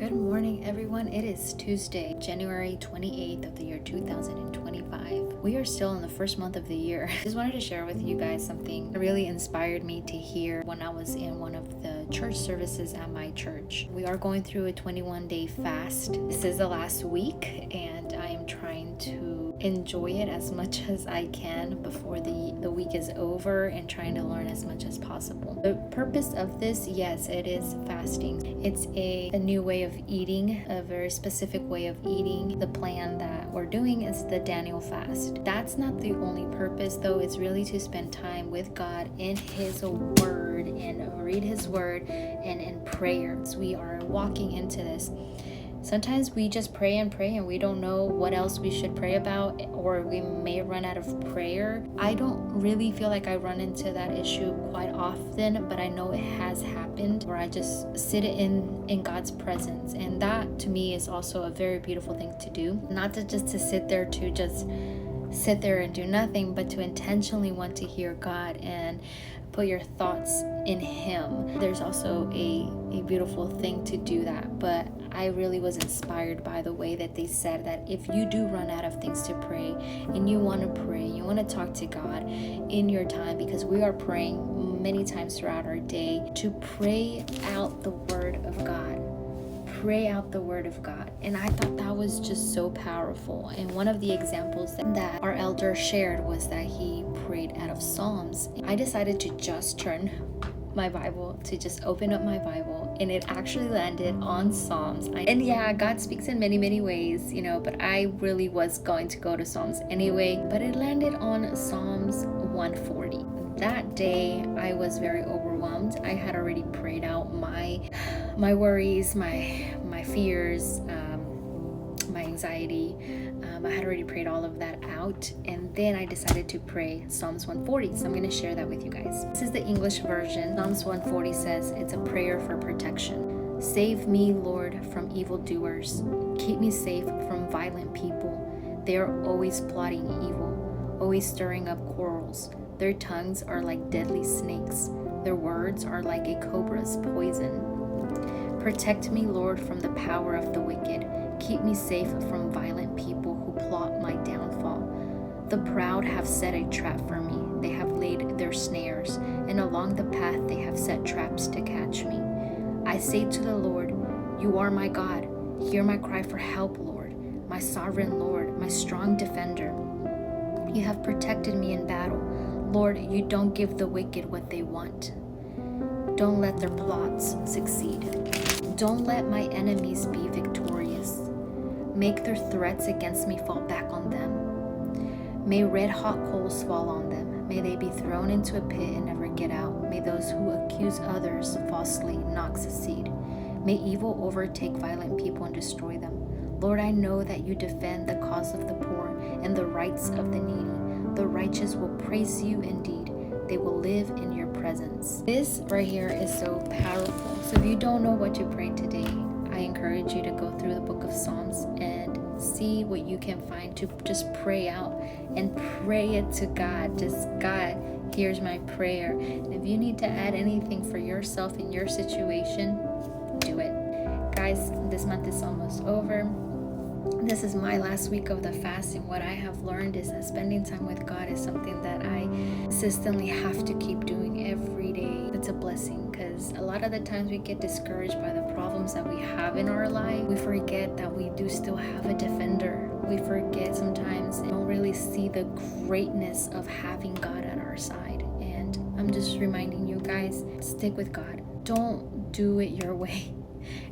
Good morning, everyone. It is Tuesday, January 28th of the year 2025. We are still in the first month of the year. I just wanted to share with you guys something that really inspired me to hear when I was in one of the church services at my church. We are going through a 21-day fast. This is the last week, and I am trying to enjoy it as much as I can before the week is over and trying to learn as much as possible. The purpose of this, yes, it is fasting. It's a new way of eating, a very specific way of eating. The plan that we're doing is the Daniel fast. That's not the only purpose, though. It's really to spend time with God in His Word and read His Word and in prayer. So we are walking into this. Sometimes we just pray and we don't know what else we should pray about, or we may run out of prayer. I don't really feel like I run into that issue quite often, but I know it has happened where I just sit in God's presence, and that to me is also a very beautiful thing to do. Not to sit there and do nothing, but to intentionally want to hear God and put your thoughts in Him. There's also a beautiful thing to do that, but I really was inspired by the way that they said that if you do run out of things to pray and you want to pray, you want to talk to God in your time, because we are praying many times throughout our day, to pray out the Word of God. Pray out the Word of God. And I thought that was just so powerful. And one of the examples that our elder shared was that he prayed out of Psalms. I decided to just turn my Bible, to just open up my Bible, and it actually landed on Psalms. And yeah, God speaks in many ways, but I really was going to go to Psalms anyway, but it landed on Psalms 140. That day, I was very overwhelmed. I had already prayed out my worries, my fears, my anxiety. I had already prayed all of that out, and then I decided to pray Psalms 140. So I'm going to share that with you guys. This is the English version. Psalms 140 says it's a prayer for protection. Save me, Lord, from evildoers. Keep me safe from violent people. They are always plotting evil, always stirring up quarrels. Their tongues are like deadly snakes. Their words are like a cobra's poison. Protect me, Lord, from the power of the wicked. Keep me safe from violent people who plot my downfall. The proud have set a trap for me. They have laid their snares, and along the path they have set traps to catch me. I say to the Lord, You are my God. Hear my cry for help, Lord, my sovereign Lord, my strong defender. You have protected me in battle. Lord, you don't give the wicked what they want. Don't let their plots succeed. Don't let my enemies be victorious. Make their threats against me fall back on them. May red-hot coals fall on them. May they be thrown into a pit and never get out. May those who accuse others falsely not succeed. May evil overtake violent people and destroy them. Lord, I know that you defend the cause of the poor and the rights of the needy. The righteous will praise you indeed. They will live in your presence. This right here is so powerful. So if you don't know what to pray today, I encourage you to go through the book of Psalms and see what you can find to just pray out and pray it to God. Just, God, here's my prayer. And if you need to add anything for yourself in your situation, do it. Guys, this month is almost over. This is my last week of the fast, and what I have learned is that spending time with God is something that I consistently have to keep doing every day. It's a blessing, because a lot of the times we get discouraged by the problems that we have in our life. We forget that we do still have a defender. We forget sometimes and don't really see the greatness of having God at our side. And I'm just reminding you guys, stick with God. Don't do it your way.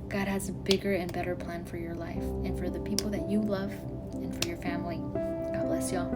God has a bigger and better plan for your life and for the people that you love and for your family. God bless y'all.